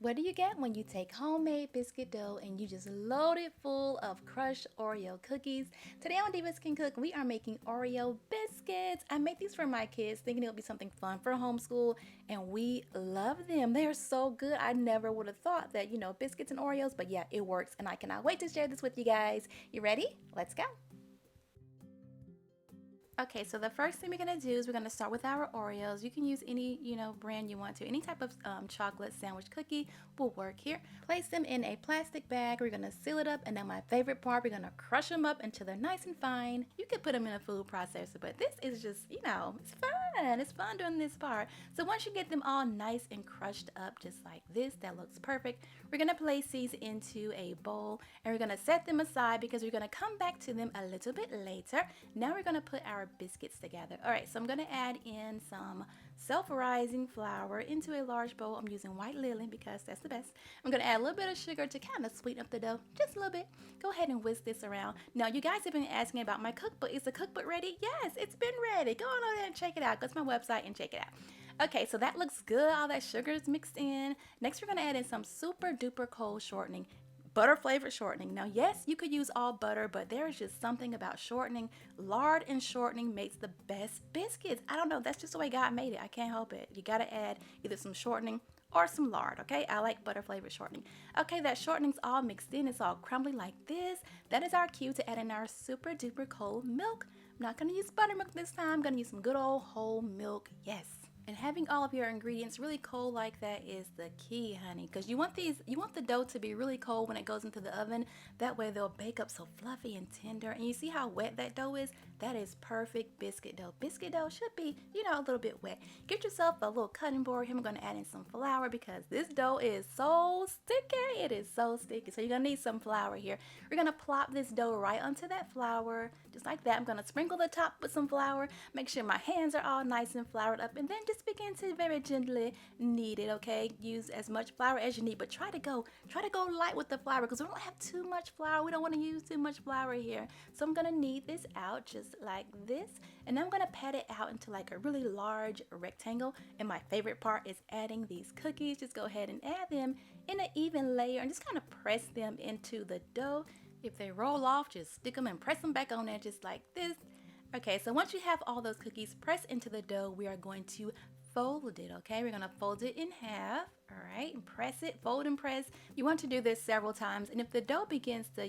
What do you get when you take homemade biscuit dough and you just load it full of crushed Oreo cookies? Today on Divas Can Cook, we are making Oreo biscuits. I made these for my kids thinking it would be something fun for homeschool, and we love them. They are so good. I never would have thought that, biscuits and Oreos, but yeah, it works, and I cannot wait to share this with you guys. You ready? Let's go. Okay, so the first thing we're gonna do is we're gonna start with our Oreos. You can use any, brand you want to. Any type of chocolate sandwich cookie will work here. Place them in a plastic bag. We're gonna seal it up, and then my favorite part, we're gonna crush them up until they're nice and fine. You could put them in a food processor, but this is just, it's fun. It's fun doing this part. So once you get them all nice and crushed up, just like this, that looks perfect. We're gonna place these into a bowl, and we're gonna set them aside because we're gonna come back to them a little bit later. Now we're gonna put our biscuits together. All right, so I'm gonna add in some self-rising flour into a large bowl. I'm using white lily because that's the best. I'm gonna add a little bit of sugar to kind of sweeten up the dough, just a little bit. Go ahead and whisk this around. Now, you guys have been asking about my cookbook. Is the cookbook ready? Yes, it's been ready. Go on over there and check it out. Go to my website and check it out. Okay, so that looks good. All that sugar is mixed in. Next, we're gonna add in some super duper cold shortening. Butter flavored shortening. Now, yes, you could use all butter, but there is just something about shortening. Lard and shortening makes the best biscuits. I don't know, that's just the way God made it. I can't help it. You gotta add either some shortening or some lard, okay? I like butter flavored shortening. Okay, that shortening's all mixed in. It's all crumbly like this. That is our cue to add in our super duper cold milk. I'm not gonna use buttermilk this time. I'm gonna use some good old whole milk. Yes. And having all of your ingredients really cold like that is the key, honey, because you want the dough to be really cold when it goes into the oven. That way they'll bake up so fluffy and tender. And you see how wet that dough is? That is perfect biscuit dough. Biscuit dough should be, a little bit wet. Get yourself a little cutting board. Here I'm going to add in some flour because this dough is so sticky. It is so sticky. So you're going to need some flour here. We're going to plop this dough right onto that flour, just like that. I'm going to sprinkle the top with some flour. Make sure my hands are all nice and floured up, and then just begin to very gently knead it. Okay, use as much flour as you need, but try to go light with the flour because we don't have too much flour. We don't want to use too much flour here. So I'm gonna knead this out just like this, and I'm gonna pat it out into like a really large rectangle. And my favorite part is adding these cookies. Just go ahead and add them in an even layer and just kind of press them into the dough. If they roll off, just stick them and press them back on there just like this. Okay, so once you have all those cookies pressed into the dough, we are going to fold it, okay? We're gonna fold it in half, all right? And press it, fold and press. You want to do this several times, and if the dough begins to,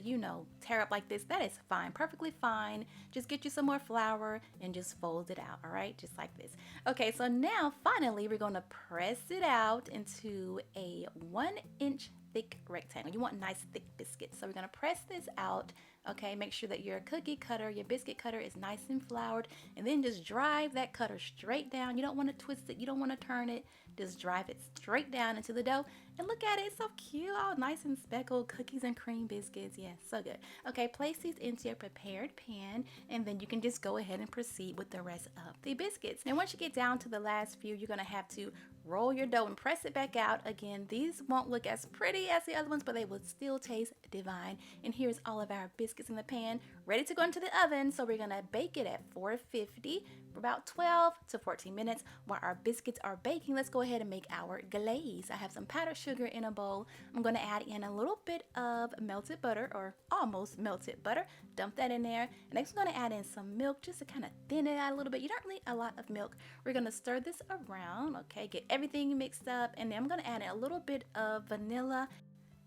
tear up like this, that is fine, perfectly fine. Just get you some more flour and just fold it out, all right? Just like this. Okay, so now finally we're gonna press it out into a 1-inch thick rectangle. You want nice thick biscuits. So we're gonna press this out. Okay, make sure that your cookie cutter, your biscuit cutter is nice and floured, and then just drive that cutter straight down. You don't want to twist it, you don't want to turn it. Just drive it straight down into the dough, and look at it, it's so cute, all nice and speckled cookies and cream biscuits. Yeah, so good. Okay, place these into your prepared pan, and then you can just go ahead and proceed with the rest of the biscuits. And once you get down to the last few, you're gonna have to roll your dough and press it back out. Again, these won't look as pretty as the other ones, but they will still taste divine. And here's all of our biscuits in the pan, ready to go into the oven. So we're gonna bake it at 450 for about 12 to 14 minutes. While our biscuits are baking, let's go ahead and make our glaze. I have some powdered sugar in a bowl. I'm gonna add in a little bit of melted butter, or almost melted butter. Dump that in there. And next we're gonna add in some milk just to kind of thin it out a little bit. You don't need a lot of milk. We're gonna stir this around, okay, get everything mixed up, and then I'm gonna add in a little bit of vanilla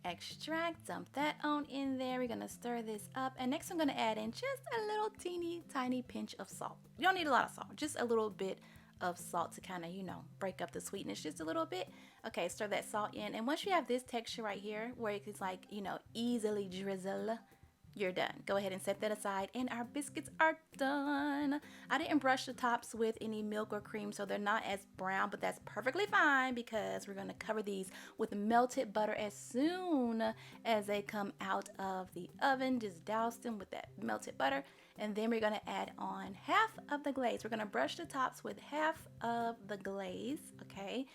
extract. Dump that on in there. We're gonna stir this up, and next I'm gonna add in just a little teeny tiny pinch of salt. You don't need a lot of salt, just a little bit of salt to kind of, break up the sweetness just a little bit. Okay, stir that salt in, and once you have this texture right here where it's like, easily drizzle, you're done. Go ahead and set that aside, and our biscuits are done. I didn't brush the tops with any milk or cream, so they're not as brown, but that's perfectly fine because we're gonna cover these with melted butter as soon as they come out of the oven. Just douse them with that melted butter, and then we're gonna add on half of the glaze. We're gonna brush the tops with half of the glaze, okay?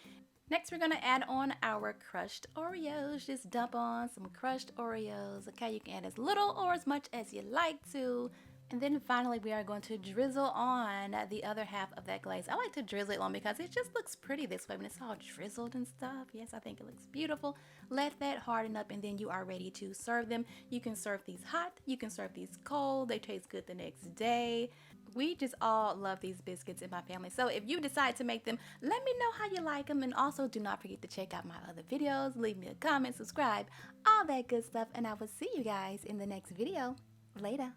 Next, we're gonna add on our crushed Oreos. Just dump on some crushed Oreos. Okay, you can add as little or as much as you like to. And then finally, we are going to drizzle on the other half of that glaze. I like to drizzle it on because it just looks pretty this way when it's all drizzled and stuff. Yes, I think it looks beautiful. Let that harden up and then you are ready to serve them. You can serve these hot, you can serve these cold. They taste good the next day. We just all love these biscuits in my family. So if you decide to make them, let me know how you like them. And also do not forget to check out my other videos. Leave me a comment, subscribe, all that good stuff. And I will see you guys in the next video. Later.